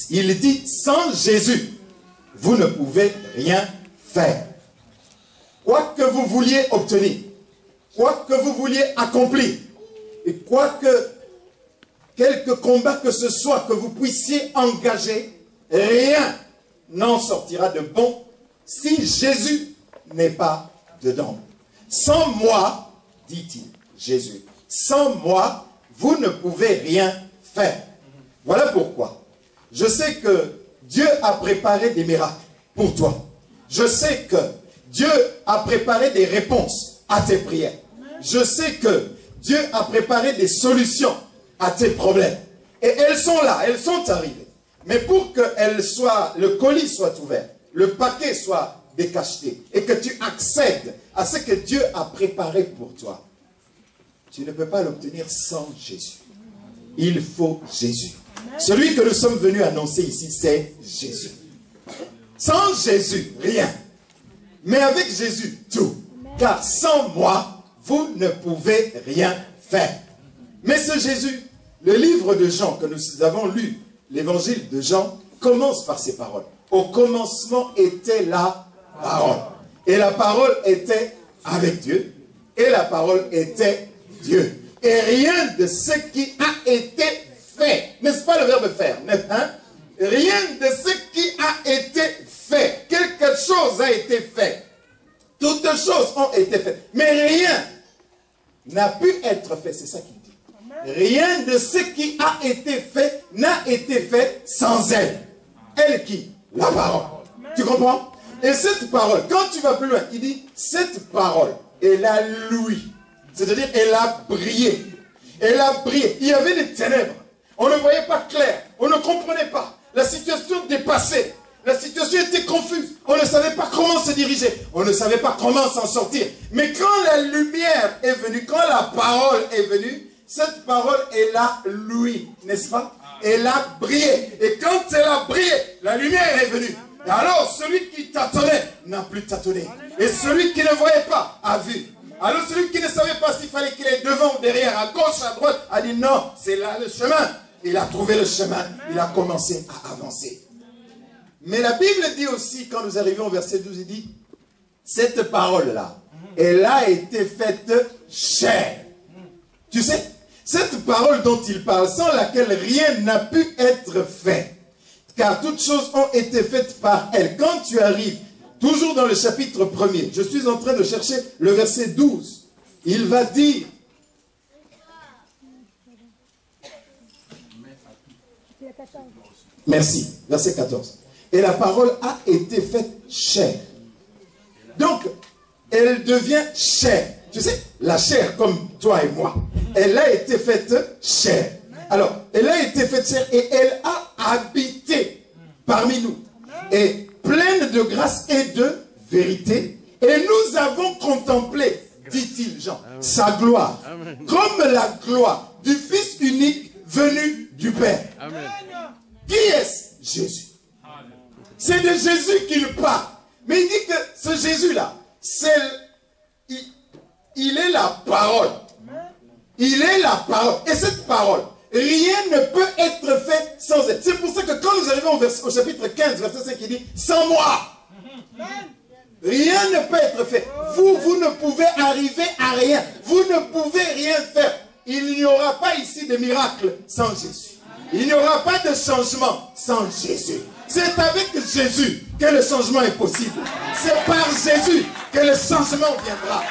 Il dit, sans Jésus, vous ne pouvez rien faire. Quoi que vous vouliez obtenir, quoi que vous vouliez accomplir, et quoi que, quelque combat que ce soit que vous puissiez engager, rien n'en sortira de bon si Jésus n'est pas dedans. Sans moi, dit-il, Jésus, sans moi, vous ne pouvez rien faire. Voilà pourquoi. Je sais que Dieu a préparé des miracles pour toi. Je sais que Dieu a préparé des réponses à tes prières. Je sais que Dieu a préparé des solutions à tes problèmes. Et elles sont là, elles sont arrivées. Mais pour que le colis soit ouvert, le paquet soit décacheté, et que tu accèdes à ce que Dieu a préparé pour toi, tu ne peux pas l'obtenir sans Jésus. Il faut Jésus. Celui que nous sommes venus annoncer ici, c'est Jésus. Sans Jésus, rien. Mais avec Jésus, tout. Car sans moi, vous ne pouvez rien faire. Mais ce Jésus, le livre de Jean que nous avons lu, l'évangile de Jean, commence par ces paroles. Au commencement était la parole. Et la parole était avec Dieu. Et la parole était Dieu. Et rien de ce qui a été fait, n'est-ce pas le verbe faire, hein? Rien de ce qui a été fait, quelque chose a été fait. Toutes choses ont été faites. Mais rien n'a pu être fait, c'est ça qu'il dit. Rien de ce qui a été fait n'a été fait sans elle. Elle qui? La parole. Tu comprends? Et cette parole, quand tu vas plus loin, il dit, cette parole, elle a lui. C'est-à-dire, elle a brillé. Elle a brillé. Il y avait des ténèbres. On ne voyait pas clair. On ne comprenait pas. La situation dépassait. La situation était confuse. On ne savait pas comment se diriger. On ne savait pas comment s'en sortir. Mais quand la lumière est venue, quand la parole est venue, cette parole, elle a lui, n'est-ce pas? Elle a brillé. Et quand elle a brillé, la lumière est venue. Et alors, celui qui tâtonnait n'a plus tâtonné. Et celui qui ne voyait pas a vu. Alors celui qui ne savait pas s'il fallait qu'il aille devant ou derrière, à gauche, à droite, a dit non, c'est là le chemin. Il a trouvé le chemin, il a commencé à avancer. Mais la Bible dit aussi, quand nous arrivons au verset 12, il dit, cette parole-là, elle a été faite chair. Tu sais, cette parole dont il parle, sans laquelle rien n'a pu être fait, car toutes choses ont été faites par elle. Quand tu arrives, toujours dans le chapitre 1er, je suis en train de chercher le verset 12, il va dire, merci, verset 14. Et la parole a été faite chair. Donc, elle devient chair. Tu sais, la chair comme toi et moi, elle a été faite chair. Alors, elle a été faite chair et elle a habité parmi nous. Et pleine de grâce et de vérité. Et nous avons contemplé, dit-il Jean, sa gloire. Comme la gloire du Fils unique venu du Père. Amen. Qui est-ce? Jésus. C'est de Jésus qu'il parle. Mais il dit que ce Jésus-là, il est la parole. Il est la parole. Et cette parole, rien ne peut être fait sans elle. C'est pour ça que quand nous arrivons au chapitre 15, verset 5, il dit, sans moi, rien ne peut être fait. Vous ne pouvez arriver à rien. Vous ne pouvez rien faire. Il n'y aura pas ici de miracle sans Jésus. Il n'y aura pas de changement sans Jésus. C'est avec Jésus que le changement est possible. C'est par Jésus que le changement viendra.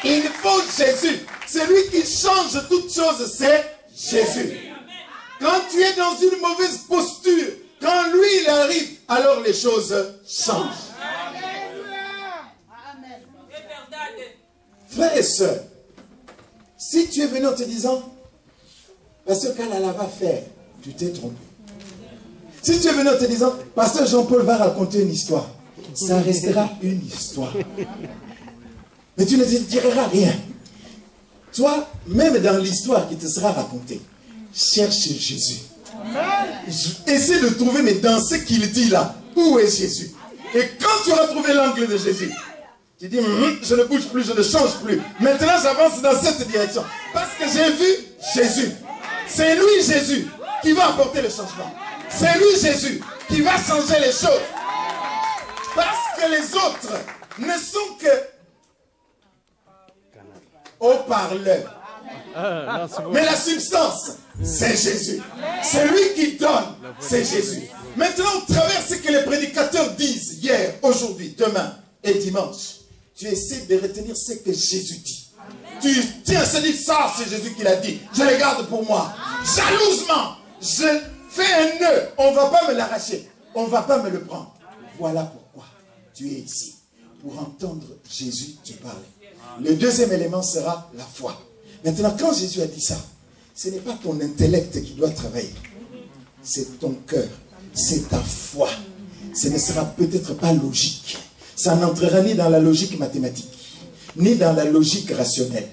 Il faut Jésus. Celui qui change toutes choses, c'est Jésus. Quand tu es dans une mauvaise posture, quand lui il arrive, alors les choses changent. Frères et sœurs, si tu es venu en te disant, Pasteur Kalala va faire, tu t'es trompé. Si tu es venu en te disant, Pasteur Jean-Paul va raconter une histoire, ça restera une histoire. Mais tu ne diras rien. Toi, même dans l'histoire qui te sera racontée, cherche Jésus. Essaie de trouver, mais dans ce qu'il dit là, où est Jésus? Et quand tu auras trouvé l'angle de Jésus, tu dis, je ne bouge plus, je ne change plus. Maintenant, j'avance dans cette direction. Parce que j'ai vu Jésus. C'est lui, Jésus, qui va apporter le changement. C'est lui, Jésus, qui va changer les choses. Parce que les autres ne sont que haut-parleurs. Mais la substance, c'est Jésus. C'est lui qui donne, c'est Jésus. Maintenant, au travers de ce que les prédicateurs disent hier, aujourd'hui, demain et dimanche, tu essaies de retenir ce que Jésus dit. Tu tiens, se dit ça, c'est Jésus qui l'a dit. Je le garde pour moi. Jalousement, je fais un nœud. On ne va pas me l'arracher. On ne va pas me le prendre. Voilà pourquoi tu es ici. Pour entendre Jésus te parler. Le deuxième élément sera la foi. Maintenant, quand Jésus a dit ça, ce n'est pas ton intellect qui doit travailler. C'est ton cœur. C'est ta foi. Ce ne sera peut-être pas logique. Ça n'entrera ni dans la logique mathématique, ni dans la logique rationnelle,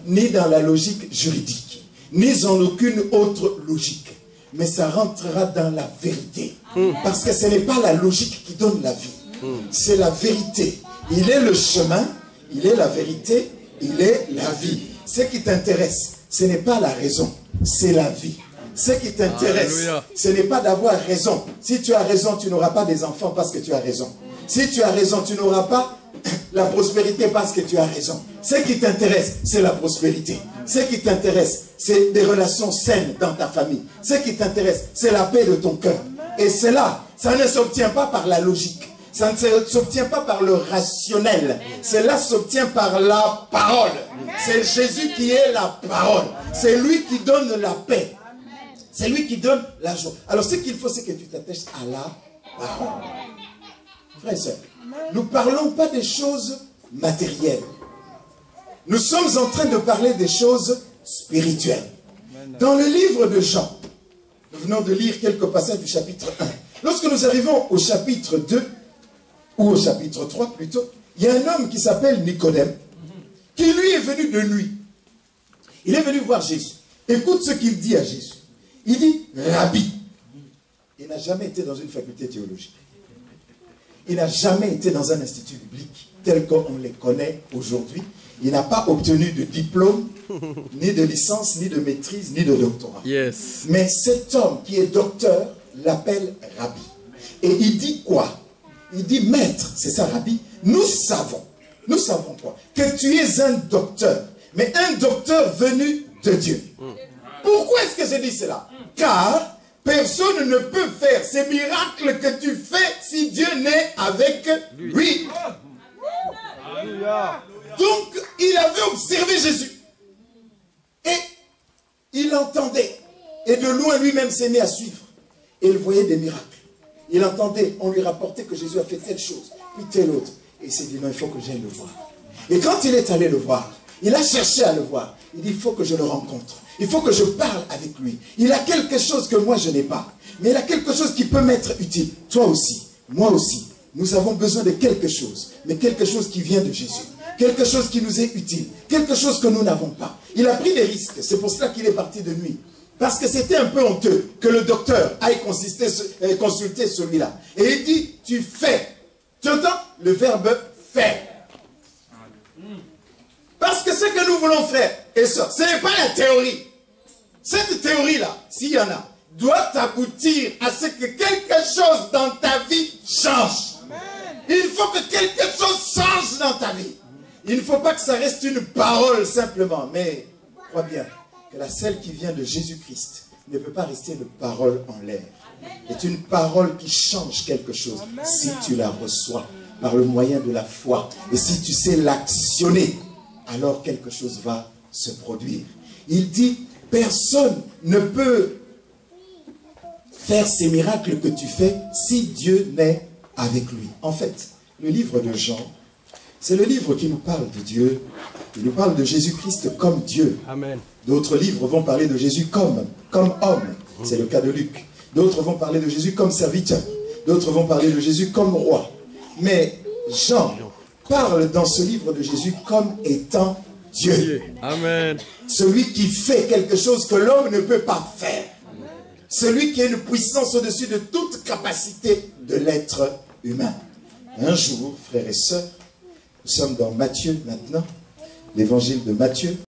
ni dans la logique juridique, ni dans aucune autre logique. Mais ça rentrera dans la vérité. Parce que ce n'est pas la logique qui donne la vie. C'est la vérité. Il est le chemin, il est la vérité, il est la vie. Ce qui t'intéresse, ce n'est pas la raison, c'est la vie. Ce qui t'intéresse, ce n'est pas d'avoir raison. Si tu as raison, tu n'auras pas des enfants parce que tu as raison. Si tu as raison, tu n'auras pas la prospérité parce que tu as raison. Ce qui t'intéresse, c'est la prospérité. Ce qui t'intéresse, c'est des relations saines dans ta famille. Ce qui t'intéresse, c'est la paix de ton cœur. Et cela, ça ne s'obtient pas par la logique. Ça ne s'obtient pas par le rationnel. Cela s'obtient par la parole. C'est Jésus qui est la parole. C'est lui qui donne la paix. C'est lui qui donne la joie. Alors ce qu'il faut, c'est que tu t'attaches à la parole. Frères et sœurs, nous ne parlons pas des choses matérielles. Nous sommes en train de parler des choses spirituelles. Dans le livre de Jean, nous venons de lire quelques passages du chapitre 1. Lorsque nous arrivons au chapitre 2, ou au chapitre 3 plutôt, il y a un homme qui s'appelle Nicodème, qui lui est venu de nuit. Il est venu voir Jésus. Écoute ce qu'il dit à Jésus. Il dit, Rabbi. Il n'a jamais été dans une faculté théologique. Il n'a jamais été dans un institut biblique tel qu'on les connaît aujourd'hui. Il n'a pas obtenu de diplôme, ni de licence, ni de maîtrise, ni de doctorat. Yes. Mais cet homme qui est docteur l'appelle Rabbi. Et il dit quoi? Il dit, maître, c'est ça Rabbi, nous savons quoi? Que tu es un docteur, mais un docteur venu de Dieu. Pourquoi est-ce que je dis cela? Car personne ne peut faire ces miracles que tu fais si Dieu n'est avec lui. Donc, il avait observé Jésus. Et il entendait. Et de loin, lui-même s'est mis à suivre. Et il voyait des miracles. Il entendait, on lui rapportait que Jésus a fait telle chose, puis telle autre. Et il s'est dit, non, il faut que j'aille le voir. Et quand il est allé le voir, il a cherché à le voir. Il dit, il faut que je le rencontre. Il faut que je parle avec lui. Il a quelque chose que moi je n'ai pas. Mais il a quelque chose qui peut m'être utile. Toi aussi, moi aussi. Nous avons besoin de quelque chose. Mais quelque chose qui vient de Jésus. Quelque chose qui nous est utile. Quelque chose que nous n'avons pas. Il a pris des risques. C'est pour cela qu'il est parti de nuit. Parce que c'était un peu honteux que le docteur aille consulter celui-là. Et il dit, tu fais. Tu entends? Le verbe faire. Parce que ce que nous voulons faire, et ça, ce n'est pas la théorie. Cette théorie-là, s'il y en a, doit aboutir à ce que quelque chose dans ta vie change. Il faut que quelque chose change dans ta vie. Il ne faut pas que ça reste une parole simplement. Mais, crois bien, que la celle qui vient de Jésus-Christ ne peut pas rester une parole en l'air. C'est une parole qui change quelque chose si tu la reçois par le moyen de la foi. Et si tu sais l'actionner, alors quelque chose va se produire. Il dit, personne ne peut faire ces miracles que tu fais si Dieu n'est avec lui. En fait, le livre de Jean, c'est le livre qui nous parle de Dieu. Il nous parle de Jésus-Christ comme Dieu. Amen. D'autres livres vont parler de Jésus comme homme. C'est le cas de Luc. D'autres vont parler de Jésus comme serviteur. D'autres vont parler de Jésus comme roi. Mais Jean parle dans ce livre de Jésus comme étant Dieu. Amen. Celui qui fait quelque chose que l'homme ne peut pas faire. Celui qui a une puissance au-dessus de toute capacité de l'être humain. Un jour, frères et sœurs, nous sommes dans Matthieu maintenant, l'évangile de Matthieu.